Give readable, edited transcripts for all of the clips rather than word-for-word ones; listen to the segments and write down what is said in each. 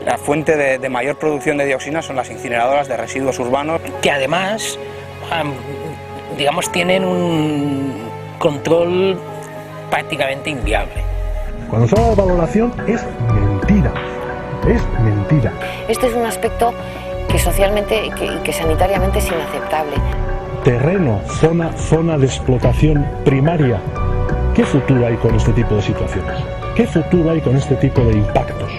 La fuente de mayor producción de dioxinas son las incineradoras de residuos urbanos, que además, digamos, tienen un control prácticamente inviable. Cuando se habla de valoración es mentira, es mentira. Este es un aspecto que socialmente y que sanitariamente es inaceptable. Terreno, zona de explotación primaria. ¿Qué futuro hay con este tipo de situaciones? ¿Qué futuro hay con este tipo de impactos?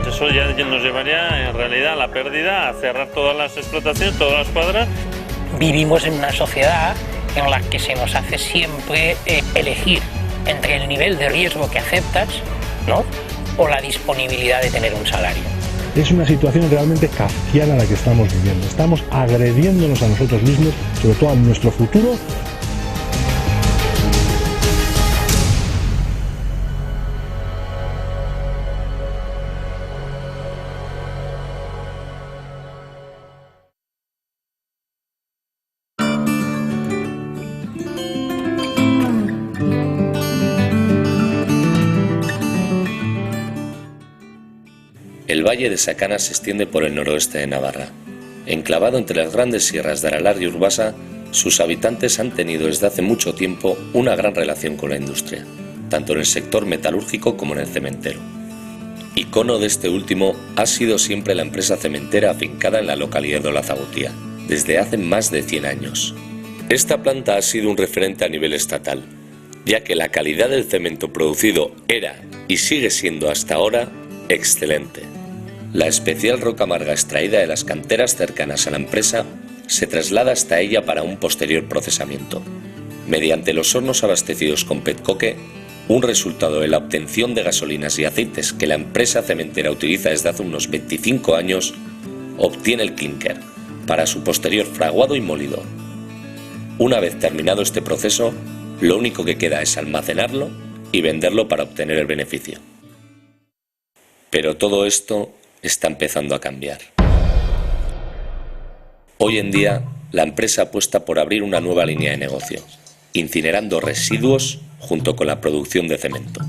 Eso ya nos llevaría en realidad a la pérdida, a cerrar todas las explotaciones, todas las cuadras. Vivimos en una sociedad en la que se nos hace siempre elegir entre el nivel de riesgo que aceptas, ¿no?, o la disponibilidad de tener un salario. Es una situación realmente kafkiana la que estamos viviendo. Estamos agrediéndonos a nosotros mismos, sobre todo a nuestro futuro. El valle de Sacana se extiende por el noroeste de Navarra. Enclavado entre las grandes sierras de Aralar y Urbasa, sus habitantes han tenido desde hace mucho tiempo una gran relación con la industria, tanto en el sector metalúrgico como en el cementero. Icono de este último ha sido siempre la empresa cementera afincada en la localidad de Olazabotía, desde hace más de 100 años. Esta planta ha sido un referente a nivel estatal, ya que la calidad del cemento producido era, y sigue siendo hasta ahora, excelente. La especial roca amarga extraída de las canteras cercanas a la empresa se traslada hasta ella para un posterior procesamiento. Mediante los hornos abastecidos con petcoque, un resultado de la obtención de gasolinas y aceites que la empresa cementera utiliza desde hace unos 25 años, obtiene el clinker, para su posterior fraguado y molido. Una vez terminado este proceso, lo único que queda es almacenarlo y venderlo para obtener el beneficio. Pero todo esto está empezando a cambiar. Hoy en día, la empresa apuesta por abrir una nueva línea de negocio, incinerando residuos junto con la producción de cemento.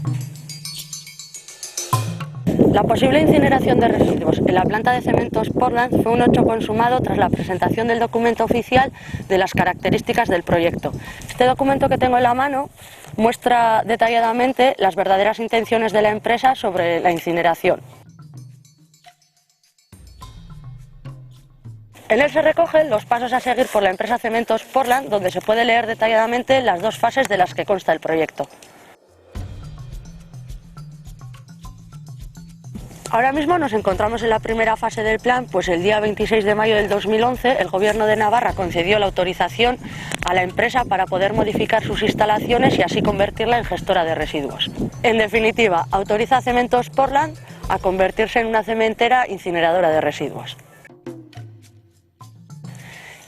La posible incineración de residuos en la planta de cementos Portland fue un hecho consumado tras la presentación del documento oficial de las características del proyecto. Este documento que tengo en la mano muestra detalladamente las verdaderas intenciones de la empresa sobre la incineración. En él se recogen los pasos a seguir por la empresa Cementos Portland, donde se puede leer detalladamente las dos fases de las que consta el proyecto. Ahora mismo nos encontramos en la primera fase del plan, pues el día 26 de mayo del 2011 el Gobierno de Navarra concedió la autorización a la empresa para poder modificar sus instalaciones y así convertirla en gestora de residuos. En definitiva, autoriza a Cementos Portland a convertirse en una cementera incineradora de residuos.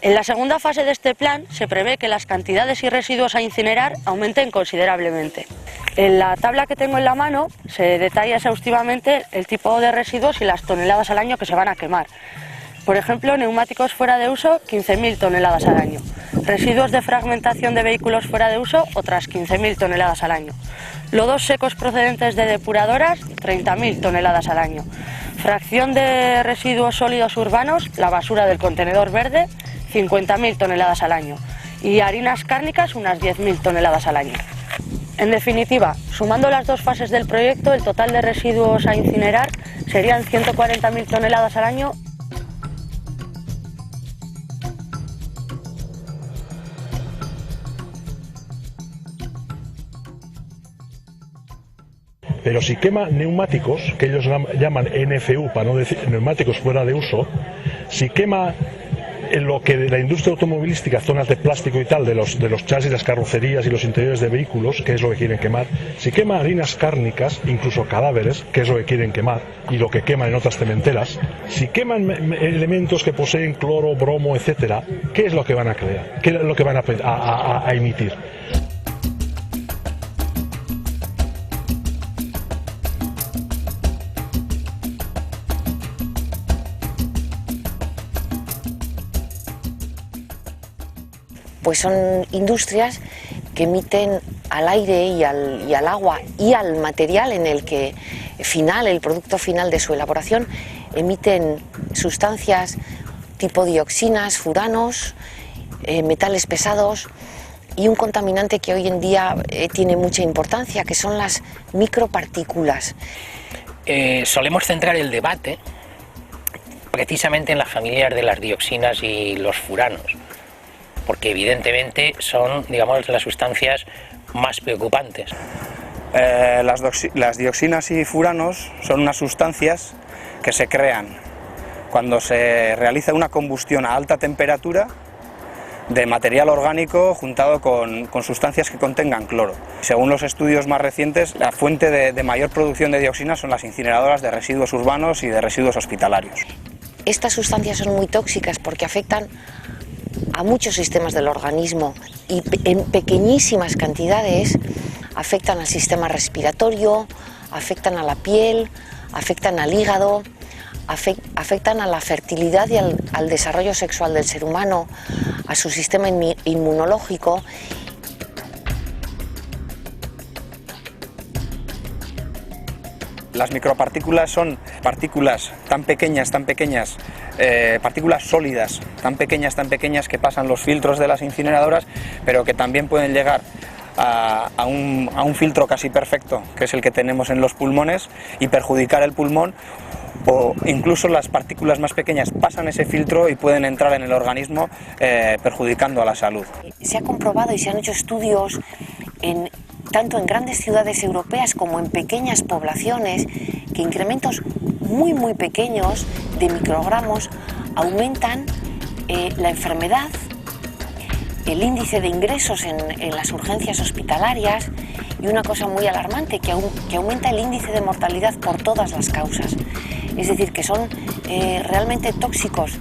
En la segunda fase de este plan se prevé que las cantidades y residuos a incinerar aumenten considerablemente. En la tabla que tengo en la mano se detalla exhaustivamente el tipo de residuos y las toneladas al año que se van a quemar. Por ejemplo, neumáticos fuera de uso, 15.000 toneladas al año. Residuos de fragmentación de vehículos fuera de uso, otras 15.000 toneladas al año. Lodos secos procedentes de depuradoras, 30.000 toneladas al año. Fracción de residuos sólidos urbanos, la basura del contenedor verde, 50.000 toneladas al año. Y harinas cárnicas, unas 10.000 toneladas al año. En definitiva, sumando las dos fases del proyecto, el total de residuos a incinerar serían 140.000 toneladas al año. Pero si quema neumáticos, que ellos llaman NFU, para no decir neumáticos fuera de uso, si quema en lo que de la industria automovilística, zonas de plástico y tal, de los chasis, las carrocerías y los interiores de vehículos, que es lo que quieren quemar, si quema harinas cárnicas, incluso cadáveres, que es lo que quieren quemar, y lo que queman en otras cementeras, si queman elementos que poseen cloro, bromo, etcétera, ¿qué es lo que van a crear? ¿Qué es lo que van a emitir? Pues son industrias que emiten al aire y al agua y al material en el que el producto final de su elaboración, emiten sustancias tipo dioxinas, furanos, metales pesados y un contaminante que hoy en día tiene mucha importancia, que son las micropartículas. Solemos centrar el debate precisamente en las familias de las dioxinas y los furanos, porque evidentemente son, digamos, las sustancias más preocupantes. Las dioxinas y furanos son unas sustancias que se crean cuando se realiza una combustión a alta temperatura de material orgánico juntado con sustancias que contengan cloro. Según los estudios más recientes, la fuente de mayor producción de dioxinas son las incineradoras de residuos urbanos y de residuos hospitalarios. Estas sustancias son muy tóxicas porque afectan a muchos sistemas del organismo y en pequeñísimas cantidades afectan al sistema respiratorio, afectan a la piel, afectan al hígado, afectan a la fertilidad y al desarrollo sexual del ser humano, a su sistema inmunológico. Las micropartículas son partículas tan pequeñas, partículas sólidas, tan pequeñas que pasan los filtros de las incineradoras, pero que también pueden llegar a un filtro casi perfecto, que es el que tenemos en los pulmones, y perjudicar el pulmón, o incluso las partículas más pequeñas pasan ese filtro y pueden entrar en el organismo perjudicando a la salud. Se ha comprobado y se han hecho estudios tanto en grandes ciudades europeas como en pequeñas poblaciones, que incrementos muy pequeños de microgramos aumentan la enfermedad, el índice de ingresos en las urgencias hospitalarias y una cosa muy alarmante, que aumenta el índice de mortalidad por todas las causas. Es decir, que son realmente tóxicos,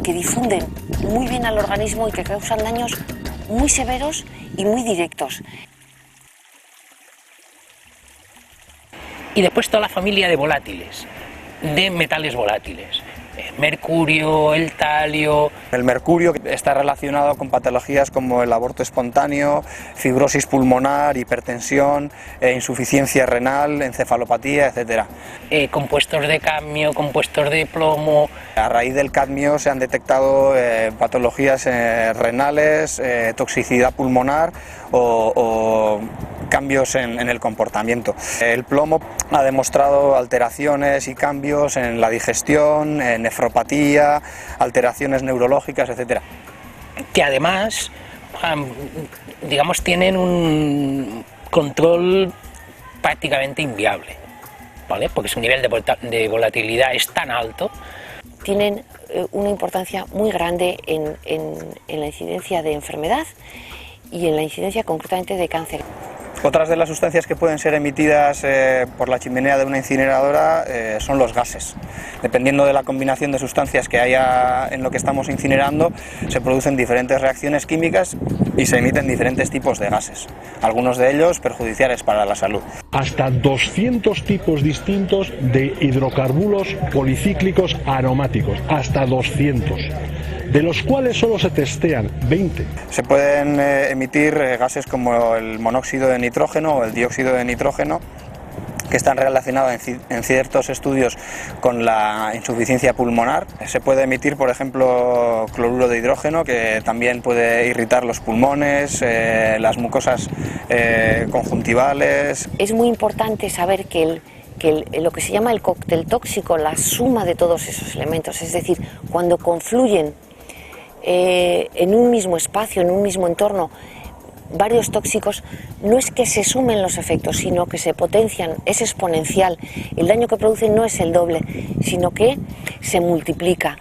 que difunden muy bien al organismo y que causan daños muy severos y muy directos. Y después toda la familia de volátiles, de metales volátiles. Mercurio, el talio. El mercurio está relacionado con patologías como el aborto espontáneo, fibrosis pulmonar, hipertensión, insuficiencia renal, encefalopatía, etc. Compuestos de cadmio, compuestos de plomo. A raíz del cadmio se han detectado patologías renales, toxicidad pulmonar o cambios en el comportamiento. El plomo ha demostrado alteraciones y cambios en la digestión, en nefropatía, alteraciones neurológicas, etc. Que además, digamos, tienen un control prácticamente inviable, ¿vale? Porque su nivel de volatilidad es tan alto. Tienen una importancia muy grande en la incidencia de enfermedad y en la incidencia concretamente de cáncer. Otras de las sustancias que pueden ser emitidas por la chimenea de una incineradora son los gases. Dependiendo de la combinación de sustancias que haya en lo que estamos incinerando, se producen diferentes reacciones químicas y se emiten diferentes tipos de gases, algunos de ellos perjudiciales para la salud. Hasta 200 tipos distintos de hidrocarburos policíclicos aromáticos, hasta 200. De los cuales solo se testean 20. Se pueden emitir gases como el monóxido de nitrógeno o el dióxido de nitrógeno, que están relacionados en ciertos estudios con la insuficiencia pulmonar. Se puede emitir, por ejemplo, cloruro de hidrógeno, que también puede irritar los pulmones, las mucosas conjuntivales. Es muy importante saber que lo que se llama el cóctel tóxico, la suma de todos esos elementos, es decir, cuando confluyen en un mismo espacio, en un mismo entorno, varios tóxicos, no es que se sumen los efectos, sino que se potencian, es exponencial. El daño que producen no es el doble, sino que se multiplica.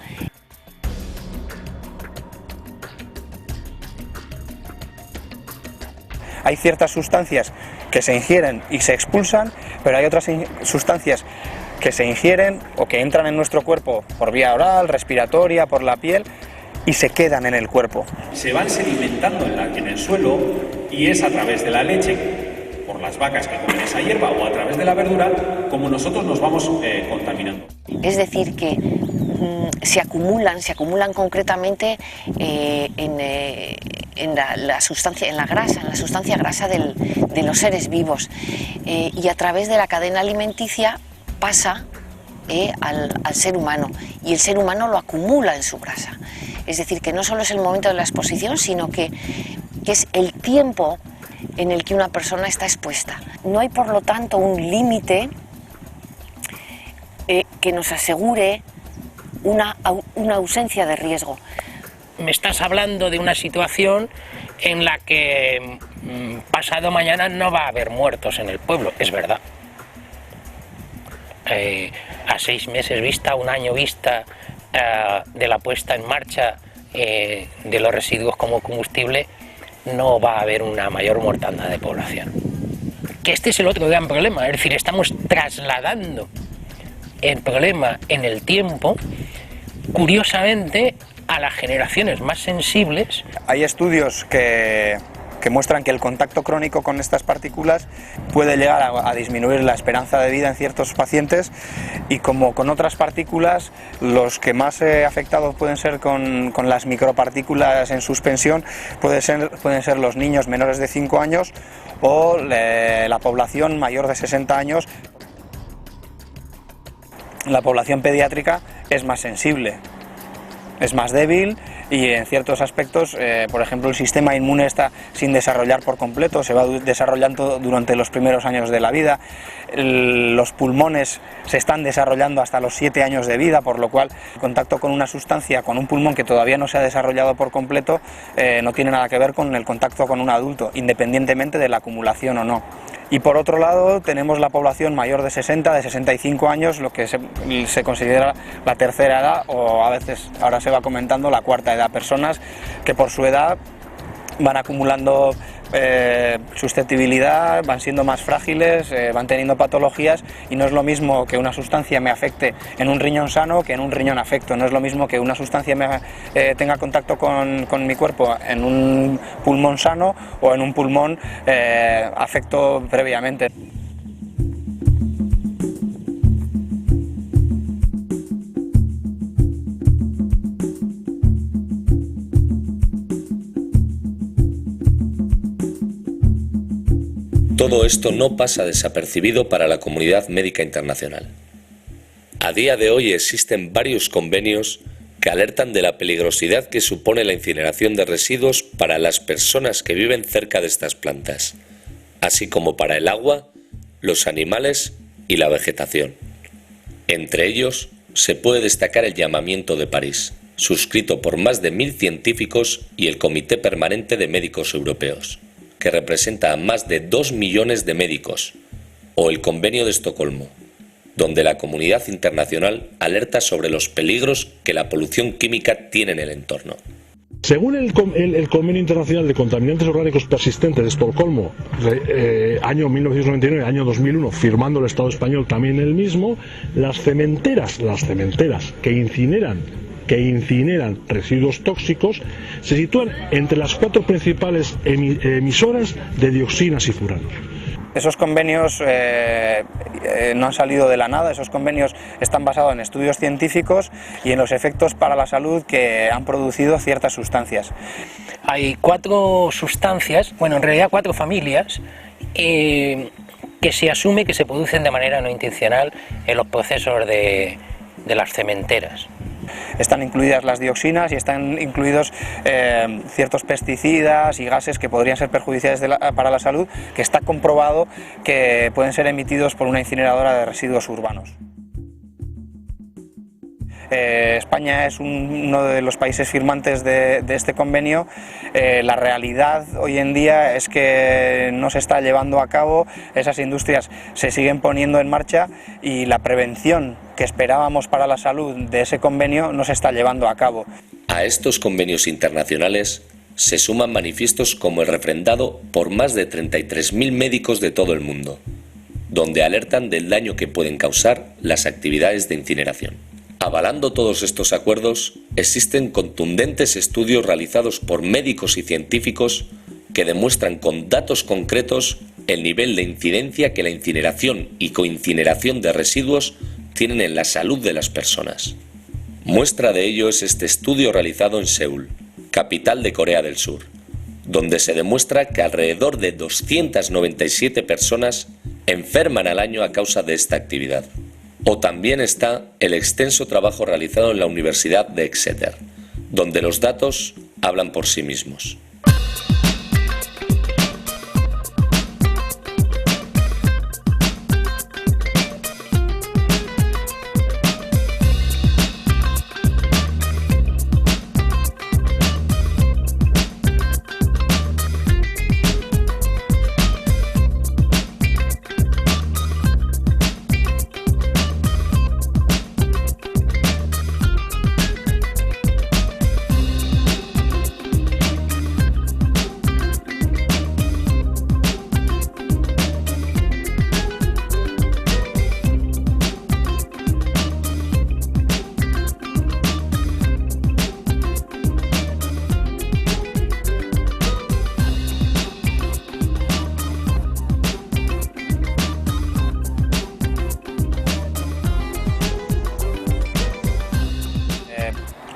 Hay ciertas sustancias que se ingieren y se expulsan, pero hay otras sustancias que se ingieren o que entran en nuestro cuerpo por vía oral, respiratoria, por la piel, y se quedan en el cuerpo. Se van sedimentando en el suelo y es a través de la leche, por las vacas que comen esa hierba o a través de la verdura, como nosotros nos vamos contaminando. Es decir, que se acumulan concretamente en la sustancia grasa de los seres vivos, y a través de la cadena alimenticia pasa al ser humano, y el ser humano lo acumula en su grasa. Es decir, que no solo es el momento de la exposición, sino que es el tiempo en el que una persona está expuesta. No hay, por lo tanto, un límite que nos asegure una ausencia de riesgo. Me estás hablando de una situación en la que pasado mañana no va a haber muertos en el pueblo, es verdad. A 6 meses vista, 1 año vista de la puesta en marcha de los residuos como combustible, no va a haber una mayor mortandad de población. Que este es el otro gran problema, es decir, estamos trasladando el problema en el tiempo, curiosamente, a las generaciones más sensibles. Hay estudios que muestran que el contacto crónico con estas partículas puede llegar a disminuir la esperanza de vida en ciertos pacientes, y como con otras partículas, los que más afectados pueden ser con las micropartículas en suspensión pueden ser los niños menores de 5 años o la población mayor de 60 años. La población pediátrica es más sensible, es más débil, y en ciertos aspectos, por ejemplo, el sistema inmune está sin desarrollar por completo, se va desarrollando durante los primeros años de la vida. Los pulmones se están desarrollando hasta los 7 años de vida, por lo cual el contacto con una sustancia, con un pulmón que todavía no se ha desarrollado por completo, no tiene nada que ver con el contacto con un adulto, independientemente de la acumulación o no. Y por otro lado tenemos la población mayor de 60, de 65 años, lo que se considera la tercera edad, o a veces ahora se va comentando la cuarta edad, personas que por su edad van acumulando susceptibilidad, van siendo más frágiles, van teniendo patologías, y no es lo mismo que una sustancia me afecte en un riñón sano que en un riñón afecto. No es lo mismo que una sustancia tenga contacto con mi cuerpo en un pulmón sano o en un pulmón afecto previamente. Todo esto no pasa desapercibido para la comunidad médica internacional. A día de hoy existen varios convenios que alertan de la peligrosidad que supone la incineración de residuos para las personas que viven cerca de estas plantas, así como para el agua, los animales y la vegetación. Entre ellos se puede destacar el llamamiento de París, suscrito por más de 1000 científicos y el Comité Permanente de Médicos Europeos, que representa a más de 2 millones de médicos, o el Convenio de Estocolmo, donde la comunidad internacional alerta sobre los peligros que la polución química tiene en el entorno. Según el Convenio Internacional de Contaminantes Orgánicos Persistentes de Estocolmo, año 1999, año 2001, firmando el Estado español también el mismo, las cementeras que incineran residuos tóxicos se sitúan entre las 4 principales emisoras de dioxinas y furanos. Esos convenios no han salido de la nada, esos convenios están basados en estudios científicos y en los efectos para la salud que han producido ciertas sustancias. Hay 4 sustancias, bueno, en realidad 4 familias, que se asume que se producen de manera no intencional en los procesos de las cementeras. Están incluidas las dioxinas y están incluidos ciertos pesticidas y gases que podrían ser perjudiciales para la salud, que está comprobado que pueden ser emitidos por una incineradora de residuos urbanos. España es uno de los países firmantes de este convenio. La realidad hoy en día es que no se está llevando a cabo, esas industrias se siguen poniendo en marcha y la prevención que esperábamos para la salud de ese convenio no se está llevando a cabo. A estos convenios internacionales se suman manifiestos como el refrendado por más de 33.000 médicos de todo el mundo, donde alertan del daño que pueden causar las actividades de incineración. Avalando todos estos acuerdos, existen contundentes estudios realizados por médicos y científicos que demuestran con datos concretos el nivel de incidencia que la incineración y coincineración de residuos tienen en la salud de las personas. Muestra de ello es este estudio realizado en Seúl, capital de Corea del Sur, donde se demuestra que alrededor de 297 personas enferman al año a causa de esta actividad. O también está el extenso trabajo realizado en la Universidad de Exeter, donde los datos hablan por sí mismos.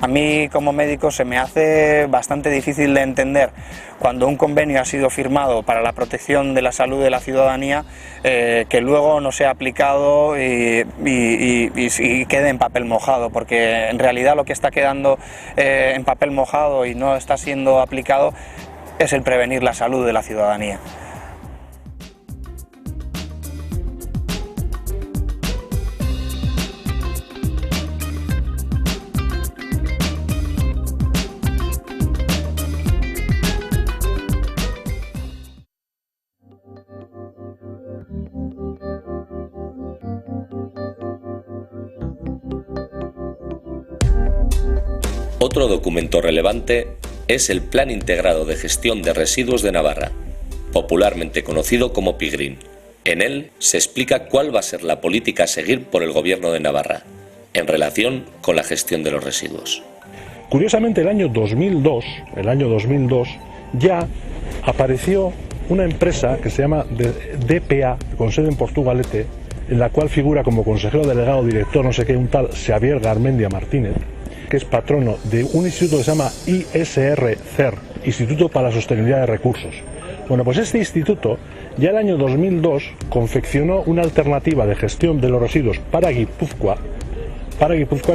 A mí como médico se me hace bastante difícil de entender cuando un convenio ha sido firmado para la protección de la salud de la ciudadanía que luego no sea aplicado y quede en papel mojado, porque en realidad lo que está quedando en papel mojado y no está siendo aplicado es el prevenir la salud de la ciudadanía. Otro documento relevante es el Plan Integrado de Gestión de Residuos de Navarra, popularmente conocido como PIGRIN. En él se explica cuál va a ser la política a seguir por el Gobierno de Navarra en relación con la gestión de los residuos. Curiosamente, el año 2002, ya apareció una empresa que se llama DPA, con sede en Portugalete, en la cual figura como consejero delegado, director, no sé qué, un tal Xavier Garmendia Martínez, que es patrono de un instituto que se llama ISR-CER, Instituto para la Sostenibilidad de Recursos. Bueno, pues este instituto ya el año 2002 confeccionó una alternativa de gestión de los residuos para Guipúzcoa,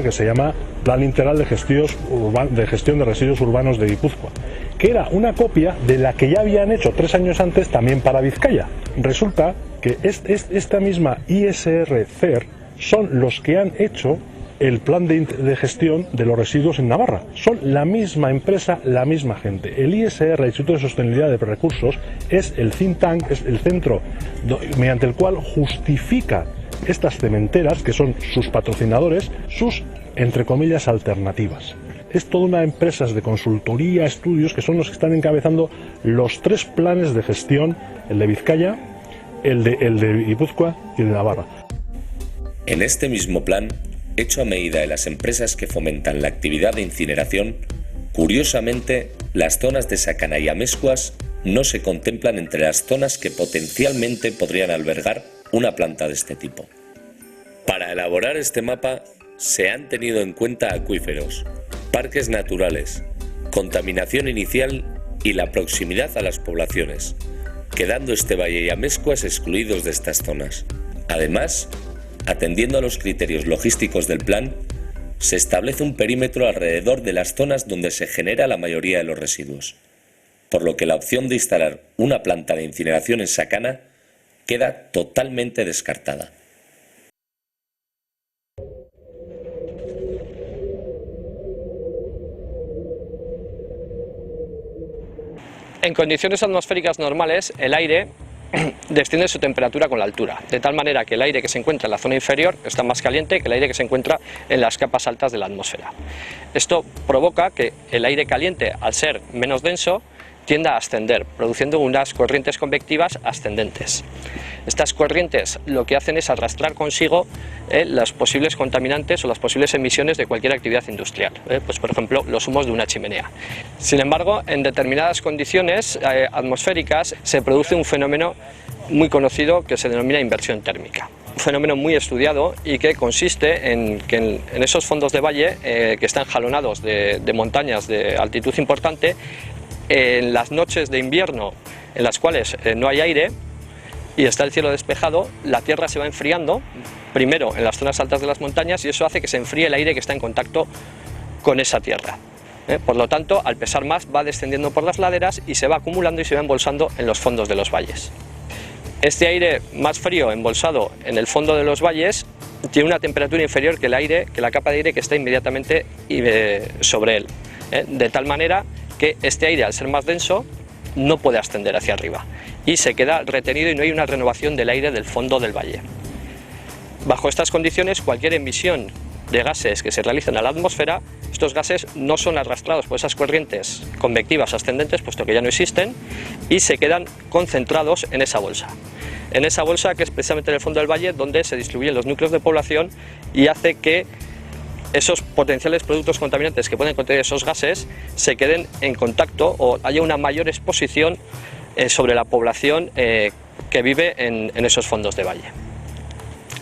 que se llama Plan Integral de Gestión de Residuos Urbanos de Guipúzcoa, que era una copia de la que ya habían hecho 3 años antes también para Vizcaya. Resulta que esta misma ISR-CER son los que han hecho el plan de gestión de los residuos en Navarra. Son la misma empresa, la misma gente. El ISR, el Instituto de Sostenibilidad de Recursos, es el think tank, es el centro mediante el cual justifica estas cementeras, que son sus patrocinadores, sus, entre comillas, alternativas. Es toda una empresa de consultoría, estudios, que son los que están encabezando los 3 planes de gestión, el de Vizcaya, el de Guipúzcoa y el de Navarra. En este mismo plan, hecho a medida de las empresas que fomentan la actividad de incineración, curiosamente, las zonas de Sakana y Amescuas no se contemplan entre las zonas que potencialmente podrían albergar una planta de este tipo. Para elaborar este mapa, se han tenido en cuenta acuíferos, parques naturales, contaminación inicial y la proximidad a las poblaciones, quedando este valle y Amescuas excluidos de estas zonas. Además, atendiendo a los criterios logísticos del plan, se establece un perímetro alrededor de las zonas donde se genera la mayoría de los residuos, por lo que la opción de instalar una planta de incineración en Sakana queda totalmente descartada. En condiciones atmosféricas normales, el aire desciende su temperatura con la altura, de tal manera que el aire que se encuentra en la zona inferior está más caliente que el aire que se encuentra en las capas altas de la atmósfera. Esto provoca que el aire caliente, al ser menos denso, tienda a ascender, produciendo unas corrientes convectivas ascendentes. Estas corrientes lo que hacen es arrastrar consigo los posibles contaminantes o las posibles emisiones de cualquier actividad industrial, pues por ejemplo los humos de una chimenea. Sin embargo, en determinadas condiciones atmosféricas se produce un fenómeno muy conocido que se denomina inversión térmica. Un fenómeno muy estudiado y que consiste en que en esos fondos de valle que están jalonados de montañas de altitud importante, en las noches de invierno en las cuales no hay aire y está el cielo despejado, la tierra se va enfriando primero en las zonas altas de las montañas, y eso hace que se enfríe el aire que está en contacto con esa tierra. Por lo tanto, al pesar más, va descendiendo por las laderas y se va acumulando y se va embolsando en los fondos de los valles. Este aire más frío embolsado en el fondo de los valles tiene una temperatura inferior que la capa de aire que está inmediatamente sobre él, de tal manera que este aire, al ser más denso, no puede ascender hacia arriba y se queda retenido y no hay una renovación del aire del fondo del valle. Bajo estas condiciones, cualquier emisión de gases que se realicen a la atmósfera, estos gases no son arrastrados por esas corrientes convectivas ascendentes, puesto que ya no existen, y se quedan concentrados en esa bolsa. En esa bolsa, que es precisamente en el fondo del valle, donde se distribuyen los núcleos de población y hace que esos potenciales productos contaminantes que pueden contener esos gases se queden en contacto o haya una mayor exposición sobre la población que vive en esos fondos de valle.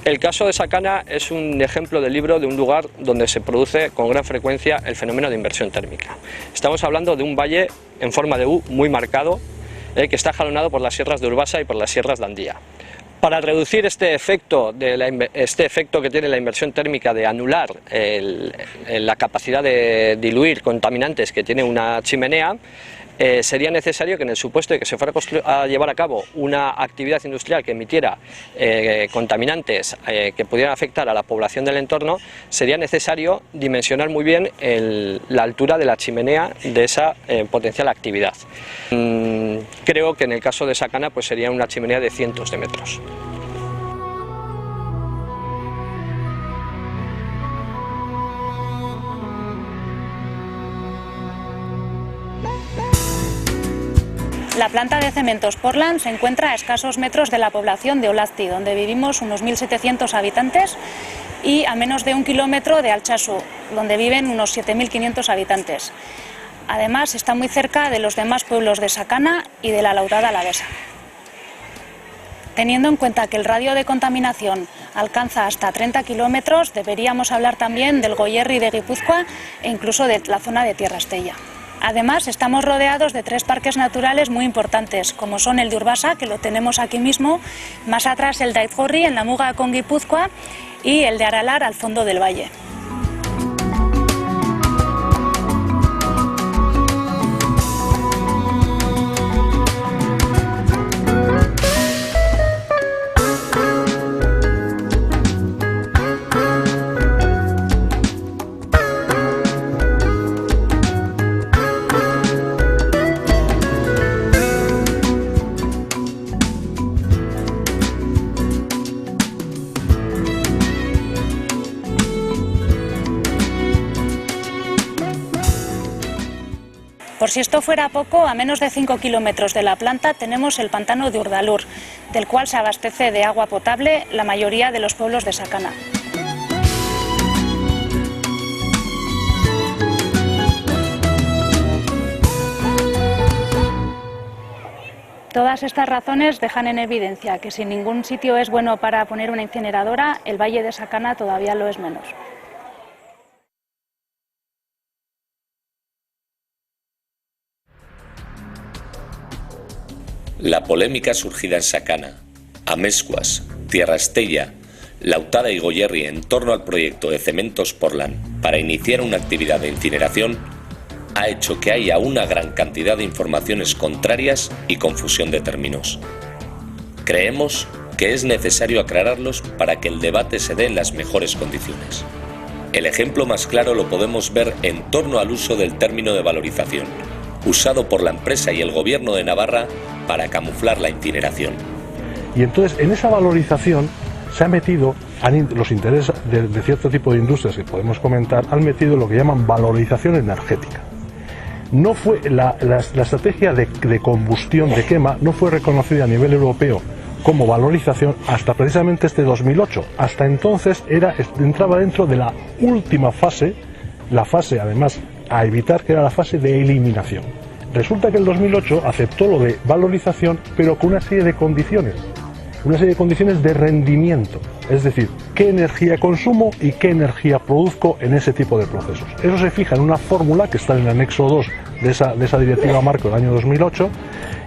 El caso de Sakana es un ejemplo del libro de un lugar donde se produce con gran frecuencia el fenómeno de inversión térmica. Estamos hablando de un valle en forma de U muy marcado, que está jalonado por las sierras de Urbasa y por las sierras de Andía. Para reducir este efecto que tiene la inversión térmica de anular la capacidad de diluir contaminantes que tiene una chimenea, sería necesario que en el supuesto de que se fuera a llevar a cabo una actividad industrial que emitiera contaminantes que pudieran afectar a la población del entorno, sería necesario dimensionar muy bien la altura de la chimenea de esa potencial actividad. Creo que en el caso de Sakana pues sería una chimenea de cientos de metros. La planta de cementos Portland se encuentra a escasos metros de la población de Olazti, donde vivimos unos 1.700 habitantes, y a menos de 1 kilómetro de Altsasu, donde viven unos 7.500 habitantes. Además, está muy cerca de los demás pueblos de Sakana y de la Lautada Alavesa. Teniendo en cuenta que el radio de contaminación alcanza hasta 30 kilómetros, deberíamos hablar también del Goierri de Guipúzcoa e incluso de la zona de Tierra Estella. Además, estamos rodeados de 3 parques naturales muy importantes, como son el de Urbasa, que lo tenemos aquí mismo, más atrás el de Aizgorri, en la muga con Guipúzcoa, y el de Aralar, al fondo del valle. Por si esto fuera poco, a menos de 5 kilómetros de la planta tenemos el pantano de Urdalur, del cual se abastece de agua potable la mayoría de los pueblos de Sakana. Todas estas razones dejan en evidencia que si ningún sitio es bueno para poner una incineradora, el valle de Sakana todavía lo es menos. La polémica surgida en Sakana, Amescuas, Tierra Estella, Lautada y Goierri en torno al proyecto de cementos Portland para iniciar una actividad de incineración ha hecho que haya una gran cantidad de informaciones contrarias y confusión de términos. Creemos que es necesario aclararlos para que el debate se dé en las mejores condiciones. El ejemplo más claro lo podemos ver en torno al uso del término de valorización, usado por la empresa y el gobierno de Navarra para camuflar la incineración. Y entonces en esa valorización se ha metido, los intereses de cierto tipo de industrias que podemos comentar, han metido lo que llaman valorización energética. No fue la estrategia de combustión, de quema, no fue reconocida a nivel europeo como valorización hasta precisamente este 2008. Hasta entonces entraba dentro de la última fase, la fase además a evitar, que era la fase de eliminación. Resulta que el 2008 aceptó lo de valorización, pero con una serie de condiciones de rendimiento, es decir, qué energía consumo y qué energía produzco en ese tipo de procesos. Eso se fija en una fórmula que está en el anexo 2 de esa directiva marco del año 2008,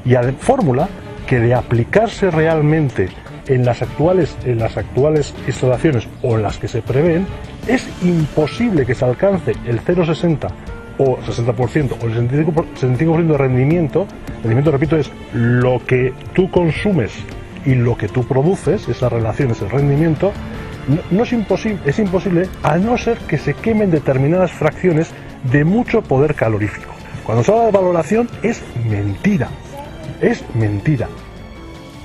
y fórmula que de aplicarse realmente en las actuales instalaciones o en las que se prevén, es imposible que se alcance el 0,60 o 60% o el 75% de rendimiento. Rendimiento, repito, es lo que tú consumes y lo que tú produces, esa relación es el rendimiento. No es imposible, es imposible a no ser que se quemen determinadas fracciones de mucho poder calorífico. Cuando se habla de valoración es mentira, es mentira.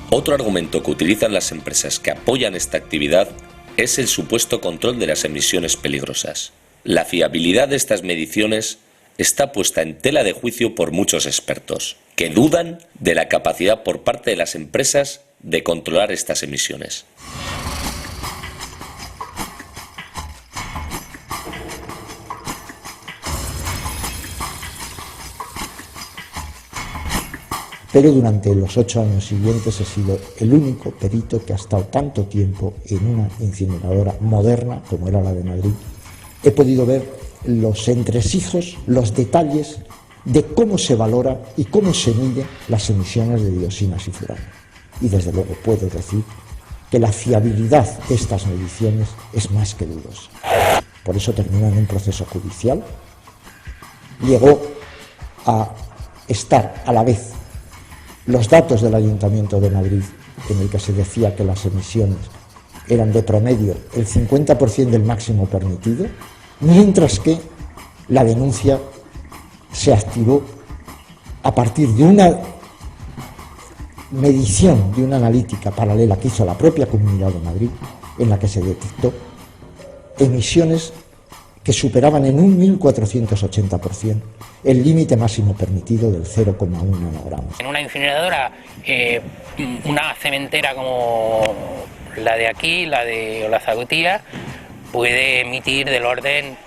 Otro argumento que utilizan las empresas que apoyan esta actividad es el supuesto control de las emisiones peligrosas. La fiabilidad de estas mediciones está puesta en tela de juicio por muchos expertos, que dudan de la capacidad por parte de las empresas de controlar estas emisiones. Pero durante los 8 años siguientes he sido el único perito que ha estado tanto tiempo en una incineradora moderna como era la de Madrid. He podido ver los entresijos, los detalles de cómo se valora y cómo se miden las emisiones de dioxinas y furanos. Y desde luego puedo decir que la fiabilidad de estas mediciones es más que dudosa. Por eso terminó en un proceso judicial. Llegó a estar a la vez los datos del Ayuntamiento de Madrid, en el que se decía que las emisiones eran de promedio el 50% del máximo permitido, mientras que la denuncia se activó a partir de una medición, de una analítica paralela que hizo la propia Comunidad de Madrid, en la que se detectó emisiones que superaban en un 1480% el límite máximo permitido del 0,1 nanogramos. En una incineradora, una cementera como la de aquí, la de Olazabutía, puede emitir del orden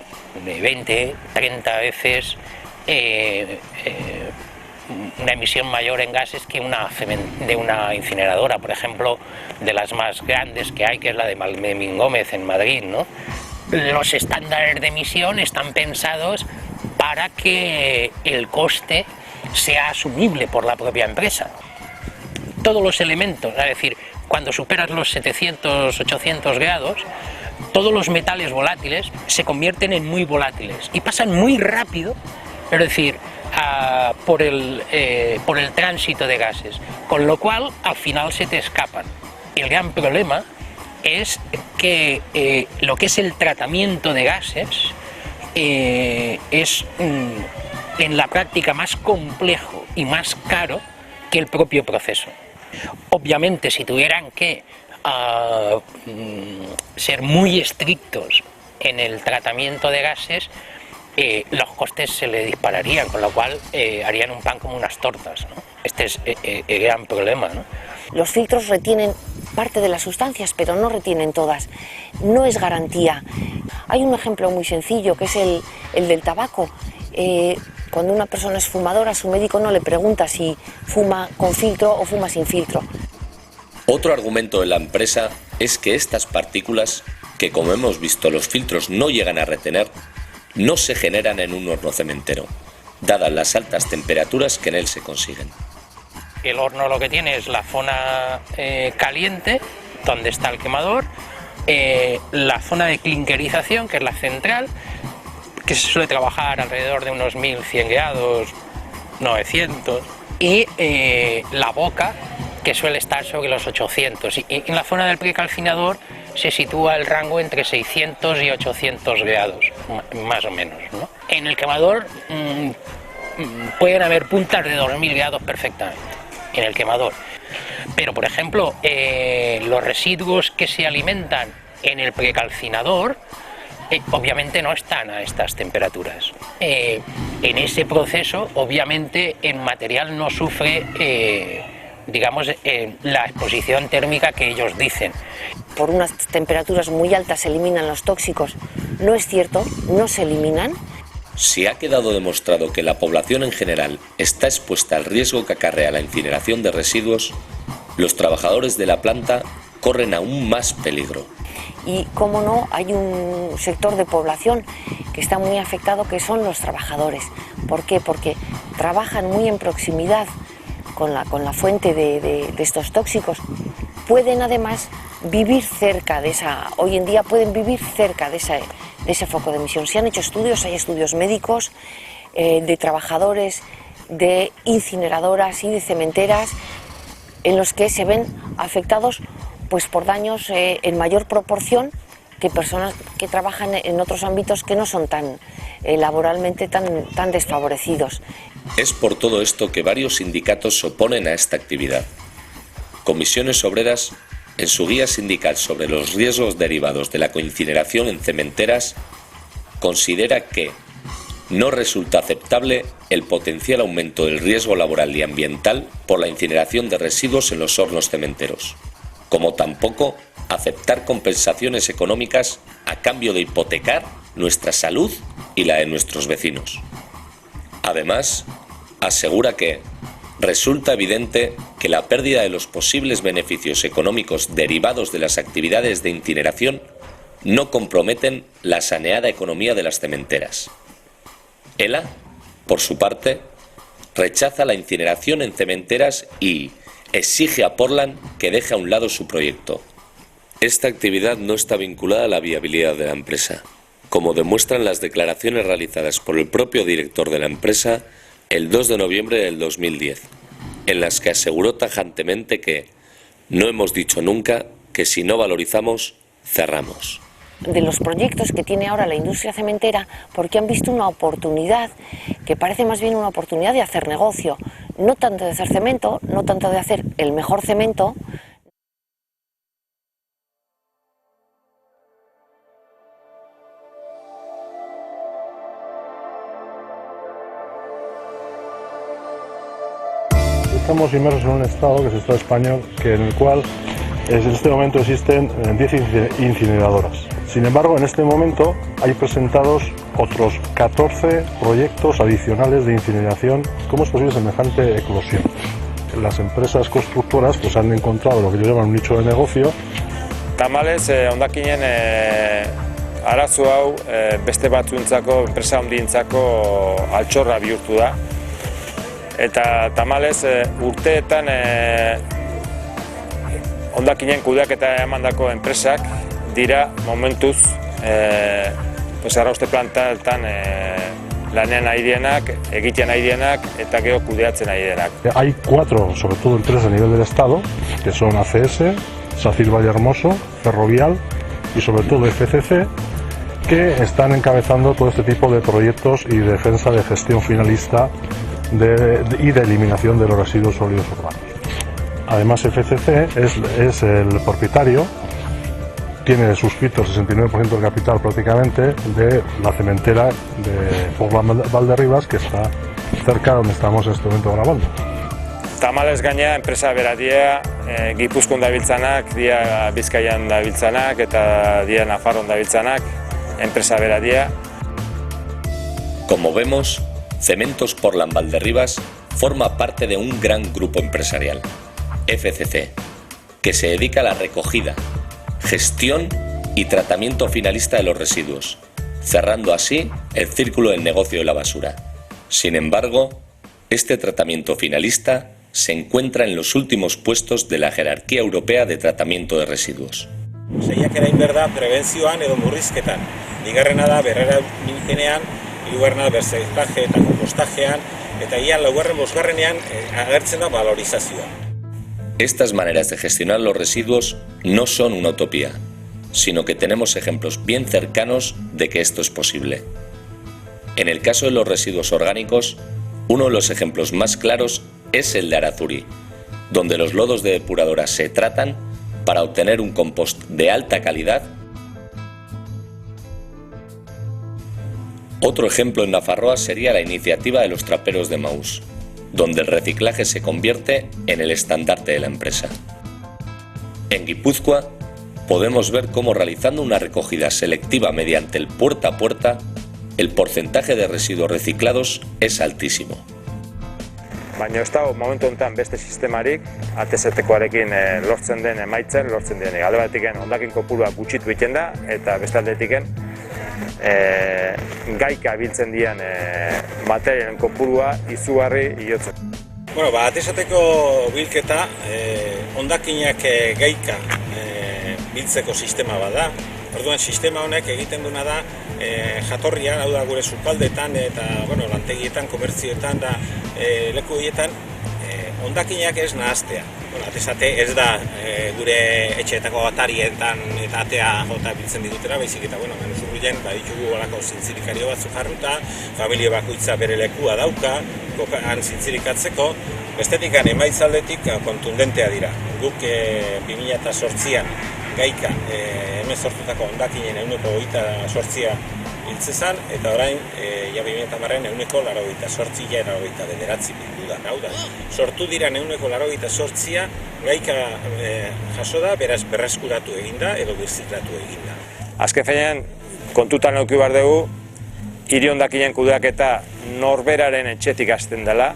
de 20, 30 veces una emisión mayor en gases que de una incineradora, por ejemplo, de las más grandes que hay, que es la de Malemín Gómez en Madrid, ¿no? Los estándares de emisión están pensados para que el coste sea asumible por la propia empresa. Todos los elementos, es decir, cuando superas los 700, 800 grados, todos los metales volátiles se convierten en muy volátiles y pasan muy rápido, es decir, por el tránsito de gases, con lo cual al final se te escapan. El gran problema es que lo que es el tratamiento de gases es en la práctica más complejo y más caro que el propio proceso. Obviamente, si tuvieran que ser muy estrictos en el tratamiento de gases, los costes se le dispararían, con lo cual harían un pan como unas tortas, ¿no? Este es el gran problema, ¿no? Los filtros retienen parte de las sustancias, pero no retienen todas. No es garantía. Hay un ejemplo muy sencillo, que es el del tabaco. Cuando una persona es fumadora, su médico no le pregunta si fuma con filtro o fuma sin filtro. Otro argumento de la empresa es que estas partículas, que como hemos visto los filtros no llegan a retener, no se generan en un horno cementero, dadas las altas temperaturas que en él se consiguen. El horno lo que tiene es la zona caliente, donde está el quemador, la zona de clinkerización, que es la central, que se suele trabajar alrededor de unos 1100 grados, 900, y la boca, que suele estar sobre los 800. Y en la zona del precalcinador se sitúa el rango entre 600 y 800 grados, más o menos, ¿no? En el quemador pueden haber puntas de 2000 grados perfectamente, en el quemador. Pero, por ejemplo, los residuos que se alimentan en el precalcinador obviamente no están a estas temperaturas. En ese proceso, obviamente, el material no sufre, digamos, la exposición térmica que ellos dicen. Por unas temperaturas muy altas se eliminan los tóxicos. No es cierto, no se eliminan. Si ha quedado demostrado que la población en general está expuesta al riesgo que acarrea la incineración de residuos, los trabajadores de la planta corren aún más peligro. Y, cómo no, hay un sector de población que está muy afectado, que son los trabajadores. ¿Por qué? Porque trabajan muy en proximidad con la fuente de estos tóxicos pueden además vivir cerca de esa, hoy en día pueden vivir cerca de ese foco de emisión. Se han hecho estudios, hay estudios médicos de trabajadores de incineradoras y de cementeras en los que se ven afectados pues por daños en mayor proporción que personas que trabajan en otros ámbitos que no son tan laboralmente tan desfavorecidos. Es por todo esto que varios sindicatos se oponen a esta actividad. Comisiones Obreras, en su guía sindical sobre los riesgos derivados de la coincineración en cementeras, considera que no resulta aceptable el potencial aumento del riesgo laboral y ambiental por la incineración de residuos en los hornos cementeros, como tampoco aceptar compensaciones económicas a cambio de hipotecar nuestra salud y la de nuestros vecinos. Además, asegura que resulta evidente que la pérdida de los posibles beneficios económicos derivados de las actividades de incineración no comprometen la saneada economía de las cementeras. ELA, por su parte, rechaza la incineración en cementeras y exige a Portland que deje a un lado su proyecto. Esta actividad no está vinculada a la viabilidad de la empresa, como demuestran las declaraciones realizadas por el propio director de la empresa el 2 de noviembre del 2010, en las que aseguró tajantemente que no hemos dicho nunca que si no valorizamos, cerramos. De los proyectos que tiene ahora la industria cementera, porque han visto una oportunidad que parece más bien una oportunidad de hacer negocio, no tanto de hacer cemento, no tanto de hacer el mejor cemento. Estamos inmersos en un estado, que es el Estado español, en el cual en este momento existen 10 incineradoras. Sin embargo, en este momento hay presentados otros 14 proyectos adicionales de incineración. ¿Cómo es posible semejante eclosión? Las empresas constructoras pues, han encontrado lo que ellos llaman un nicho de negocio. Tamalez, hondakinen arazo hau beste batzuentzako, enpresa handientzako altxorra bihurtu da. Eta tamalez urteetan hondakinen kudeaketa emandako enpresak dira momentuz arrauste plantetan lanean ari direnak, egiten ari direnak eta gero kudeatzen ari direnak. Hay 4, sobre todo empresas a nivel del Estado, que son ACS, SACIR Valle Hermoso, Ferrovial y sobre todo FCC, que están encabezando todo este tipo de proyectos y defensa de gestión finalista y de eliminación de los residuos sólidos urbanos. Además, FCC es el propietario, tiene suscrito el 69% del capital prácticamente de la cementera de Portland Valderribas, que está cerca de donde estamos en este momento grabando. Tamalez gaina enpresa beradia, Gipuzkoan dabiltzanak, dia Bizkaian dabiltzanak eta dia Nafarroan dabiltzanak, enpresa beradia. Como vemos, Cementos Portland Valderribas forma parte de un gran grupo empresarial, FCC, que se dedica a la recogida, gestión y tratamiento finalista de los residuos, cerrando así el círculo del negocio de la basura. Sin embargo, este tratamiento finalista se encuentra en los últimos puestos de la jerarquía europea de tratamiento de residuos. Saiakera egin behar da prebentzioan edo murrizketan. Bigarrena da berrerabilpenean, hirugarrena da berzektaje eta konpostajean, eta gian laugarren bosgarrenean agertzen da valorizazioa. Estas maneras de gestionar los residuos no son una utopía, sino que tenemos ejemplos bien cercanos de que esto es posible. En el caso de los residuos orgánicos, uno de los ejemplos más claros es el de Arazuri, donde los lodos de depuradoras se tratan para obtener un compost de alta calidad. Otro ejemplo en Nafarroa sería la iniciativa de los traperos de Maús, donde el reciclaje se convierte en el estandarte de la empresa. En Guipúzcoa podemos ver cómo realizando una recogida selectiva mediante el puerta a puerta, el porcentaje de residuos reciclados es altísimo. Baina ez dago momentu honetan beste sistemarik ATZ-koarekin lortzen den emaitzen, lortzen den. Alde batetiken hondakin kopurua gutxitu egiten da, eta beste aldetiken gaika biltzen dian materialen kopurua izugarri igotzen. Bueno, ATZ-ko bilketa hondakinak gaika biltzeko sistema bada. Orduan, sistema honek egiten duena da jatorrian, hau da gure sukaldeetan eta lantegietan, komertzioetan da leku horietan hondakinak ez nahaztea. Atezate ez da gure etxeetako atarietan eta atea jota biltzen ditutera, baizik eta menuzurruien baditugu golako zintzilikario batzuk jarruta, familia bakoitza bere lekua dauka, han zintzilikatzeko, bestetikan emaitzaldetik kontundentea dira. Guk 2008an gaika hemen sortutako hondakinen 28% hiltzezan, eta orain 2010an 98% ja 99 bildu da. Hau da, sortu dira 98% gaika jaso da, beraz berreskuratu eginda edo birziklatu eginda. Azken finean, kontutan eduki behar dugu, hiri hondakinen kudeaketa norberaren etxetik hasten dela,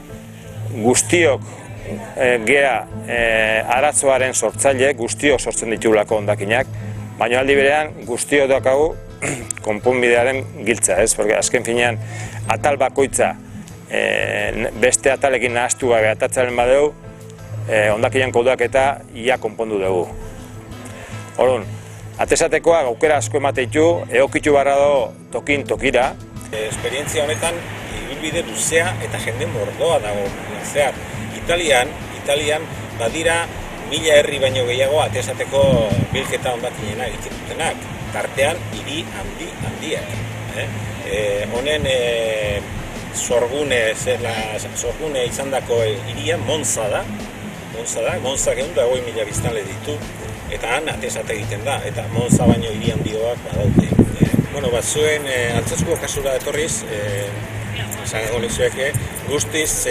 guztiok gea arazoaren sortzaile, guztiok sortzen ditugulako hondakinak, baina aldi berean guztiok daukagu konponbidearen giltza, ez? Porque azken finean atal bakoitza beste atalekin nahaztu gabe atatzaren badeu, hondakinan kudeaketa ia konpondu dugu. Orduan, atesatekoa aukera asko emate ditu, egokitu barra do tokin tokira. Esperientzia honetan ibilbide luzea eta jende mordoa dago zehar. Italian badira 1000 herri baino gehiago atesateko bilketa hondakinena egiten dutenak. Tartean hiri handiak. Honen sorgune izandako hiria Monza da. Monza 120.000 biztanle ditu. Eta han atesate egiten da, eta Monza baino hiri handioak badaude. Batzuen Altsasuko kasura etorriz, esango nizueke, guztiz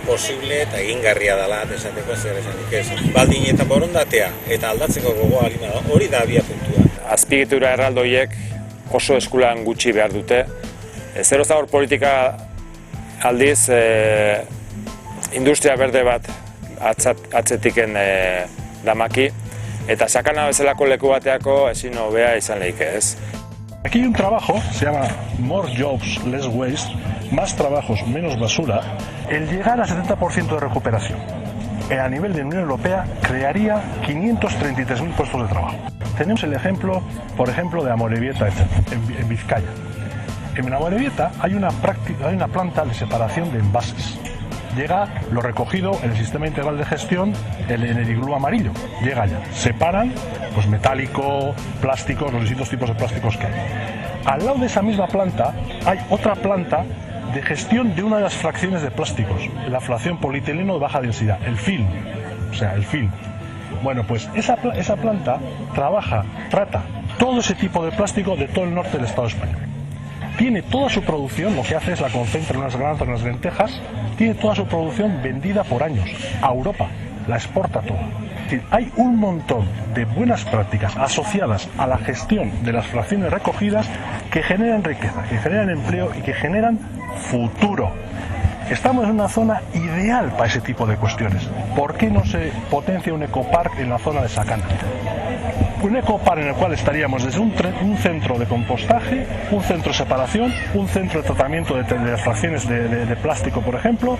posible eta egingarria dela atesateko zer esanik ez. Baldin eta borondatea eta aldatzeko gogoa alima da, hori da abia puntua. Azpiegitura erraldoiek oso eskulan gutxi behar dute. Zero zabor politika aldiz industria berde bat atzetiken damaki, eta sakana bezalako leku bateako ezin hobea izan lehike, ez? Aquí hay un trabajo, se llama More Jobs, Less Waste, más trabajos, menos basura. El llegar a 70% de recuperación a nivel de Unión Europea crearía 533.000 puestos de trabajo. Tenemos el ejemplo, por ejemplo, de Amorebieta, en Vizcaya. En Amorebieta hay una planta de separación de envases. Llega lo recogido en el sistema integral de gestión, en el iglú amarillo. Llega ya. Separan pues metálico, plásticos, los distintos tipos de plásticos que hay. Al lado de esa misma planta hay otra planta de gestión de una de las fracciones de plásticos, la fracción polietileno de baja densidad, el film. O sea, el film. Bueno, pues esa planta trata todo ese tipo de plástico de todo el norte del Estado español. Tiene toda su producción, lo que hace es la concentra en unas granjas, en unas lentejas, tiene toda su producción vendida por años a Europa, la exporta toda. Es decir, hay un montón de buenas prácticas asociadas a la gestión de las fracciones recogidas que generan riqueza, que generan empleo y que generan futuro. Estamos en una zona ideal para ese tipo de cuestiones. ¿Por qué no se potencia un ecopark en la zona de Sakana? Un ecopark en el cual estaríamos desde un centro de compostaje, un centro de separación, un centro de tratamiento de las fracciones de plástico, por ejemplo,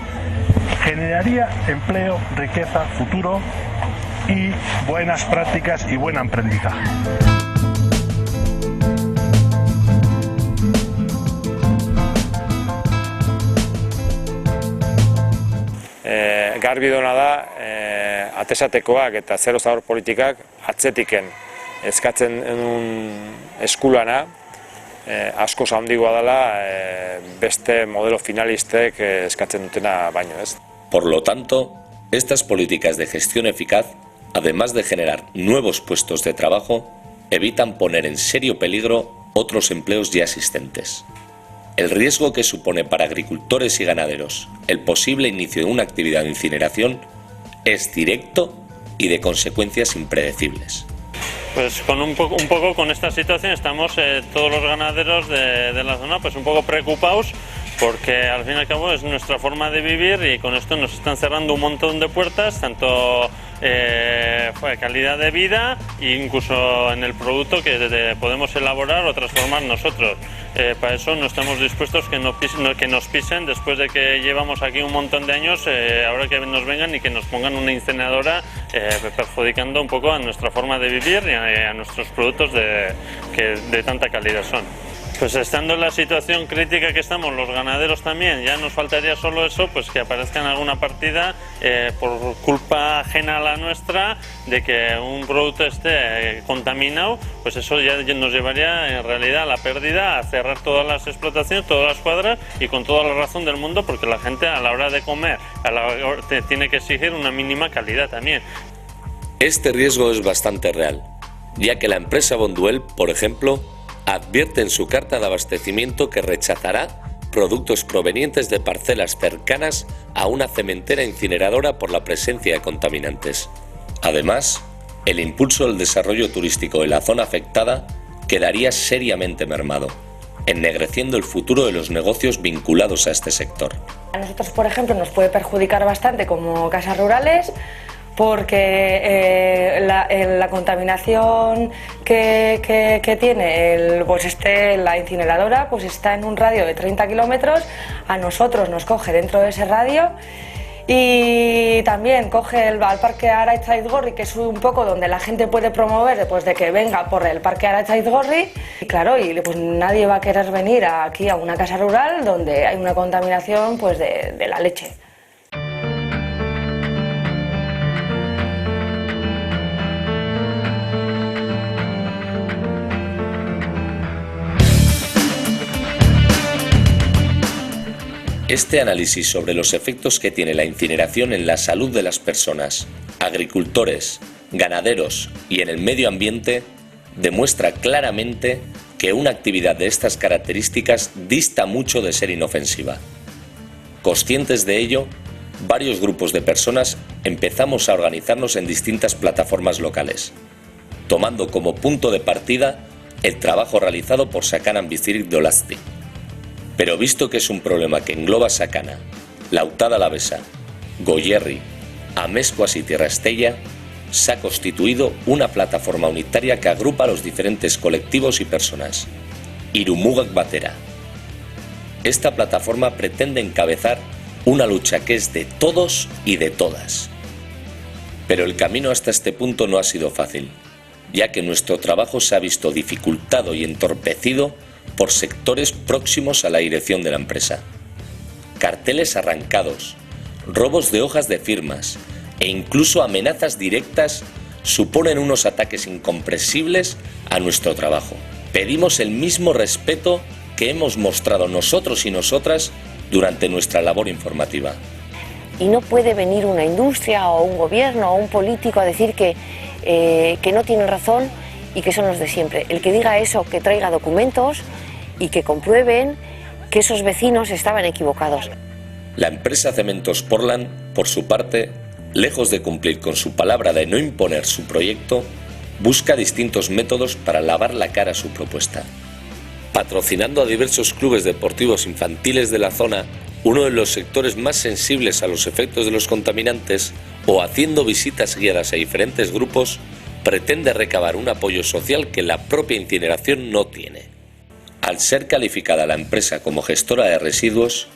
generaría empleo, riqueza, futuro y buenas prácticas y buen aprendizaje. Garbi dona da, atesatekoak eta zero zabor politikak atzetiken eskatzen eskulana asko handigoa dela beste modelo finalistek eskatzen dutena baino, ez? Por lo tanto, estas políticas de gestión eficaz, además de generar nuevos puestos de trabajo, evitan poner en serio peligro otros empleos ya existentes. El riesgo que supone para agricultores y ganaderos el posible inicio de una actividad de incineración es directo y de consecuencias impredecibles. Pues con un poco con esta situación estamos todos los ganaderos de la zona pues un poco preocupados porque al fin y al cabo es nuestra forma de vivir y con esto nos están cerrando un montón de puertas, tanto calidad de vida e incluso en el producto que podemos elaborar o transformar nosotros. Para eso no estamos dispuestos que nos pisen después de que llevamos aquí un montón de años, ahora que nos vengan y que nos pongan una incineradora perjudicando un poco a nuestra forma de vivir y a nuestros productos que de tanta calidad son. Pues estando en la situación crítica que estamos los ganaderos también, ya nos faltaría solo eso, pues que aparezca en alguna partida por culpa ajena a la nuestra de que un producto esté contaminado, pues eso ya nos llevaría en realidad a la pérdida, a cerrar todas las explotaciones, todas las cuadras y con toda la razón del mundo, porque la gente a la hora de comer tiene que exigir una mínima calidad también. Este riesgo es bastante real, ya que la empresa Bonduel, por ejemplo, advierte en su carta de abastecimiento que rechazará productos provenientes de parcelas cercanas a una cementera incineradora por la presencia de contaminantes. Además, el impulso del desarrollo turístico de la zona afectada quedaría seriamente mermado, ennegreciendo el futuro de los negocios vinculados a este sector. A nosotros, por ejemplo, nos puede perjudicar bastante como casas rurales, porque la contaminación que tiene la incineradora pues está en un radio de 30 kilómetros, a nosotros nos coge dentro de ese radio y también coge al Parque Araiz-Aizgorri, que es un poco donde la gente puede promover después de que venga por el Parque Araiz-Aizgorri, y claro, pues nadie va a querer venir aquí a una casa rural donde hay una contaminación pues de la leche. Este análisis sobre los efectos que tiene la incineración en la salud de las personas, agricultores, ganaderos y en el medio ambiente demuestra claramente que una actividad de estas características dista mucho de ser inofensiva. Conscientes de ello, varios grupos de personas empezamos a organizarnos en distintas plataformas locales, tomando como punto de partida el trabajo realizado por Sakanan Bizirik de Olasти. Pero visto que es un problema que engloba Sakana, Lautada Alavesa, Goierri, Amezkoas y Tierra Estella, se ha constituido una plataforma unitaria que agrupa a los diferentes colectivos y personas. Irumugak Batera. Esta plataforma pretende encabezar una lucha que es de todos y de todas. Pero el camino hasta este punto no ha sido fácil, ya que nuestro trabajo se ha visto dificultado y entorpecido por sectores próximos a la dirección de la empresa. Carteles arrancados, robos de hojas de firmas e incluso amenazas directas suponen unos ataques incomprensibles a nuestro trabajo. Pedimos el mismo respeto que hemos mostrado nosotros y nosotras durante nuestra labor informativa. Y no puede venir una industria o un gobierno o un político a decir que no tienen razón y que son los de siempre. El que diga eso, que traiga documentos y que comprueben que esos vecinos estaban equivocados. La empresa Cementos Portland, por su parte, lejos de cumplir con su palabra de no imponer su proyecto, busca distintos métodos para lavar la cara a su propuesta. Patrocinando a diversos clubes deportivos infantiles de la zona, uno de los sectores más sensibles a los efectos de los contaminantes, o haciendo visitas guiadas a diferentes grupos, pretende recabar un apoyo social que la propia incineración no tiene. Al ser calificada la empresa como gestora de residuos,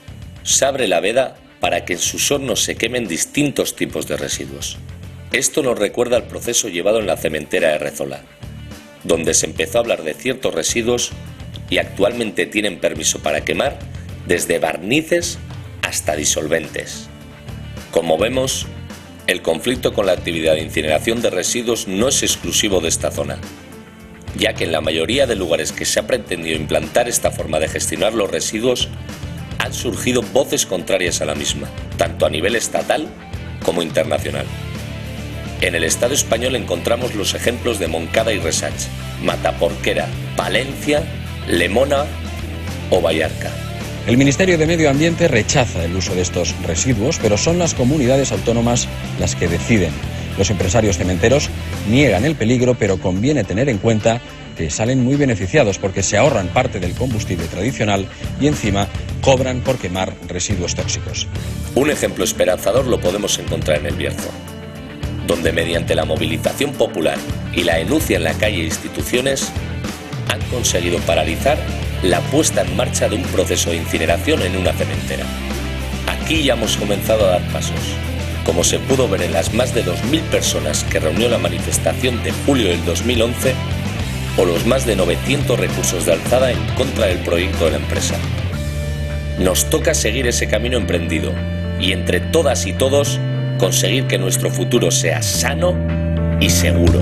se abre la veda para que en sus hornos se quemen distintos tipos de residuos. Esto nos recuerda al proceso llevado en la cementera de Rezola, donde se empezó a hablar de ciertos residuos y actualmente tienen permiso para quemar desde barnices hasta disolventes. Como vemos, el conflicto con la actividad de incineración de residuos no es exclusivo de esta zona, ya que en la mayoría de lugares que se ha pretendido implantar esta forma de gestionar los residuos, han surgido voces contrarias a la misma, tanto a nivel estatal como internacional. En el Estado español encontramos los ejemplos de Moncada y Resach, Mataporquera, Palencia, Lemona o Vallarca. El Ministerio de Medio Ambiente rechaza el uso de estos residuos, pero son las comunidades autónomas las que deciden. Los empresarios cementeros niegan el peligro, pero conviene tener en cuenta que salen muy beneficiados porque se ahorran parte del combustible tradicional y encima cobran por quemar residuos tóxicos. Un ejemplo esperanzador lo podemos encontrar en El Bierzo, donde mediante la movilización popular y la enuncia en la calle e instituciones han conseguido paralizar la puesta en marcha de un proceso de incineración en una cementera. Aquí ya hemos comenzado a dar pasos, como se pudo ver en las más de 2.000 personas que reunió la manifestación de julio del 2011 o los más de 900 recursos de alzada en contra del proyecto de la empresa. Nos toca seguir ese camino emprendido y entre todas y todos conseguir que nuestro futuro sea sano y seguro.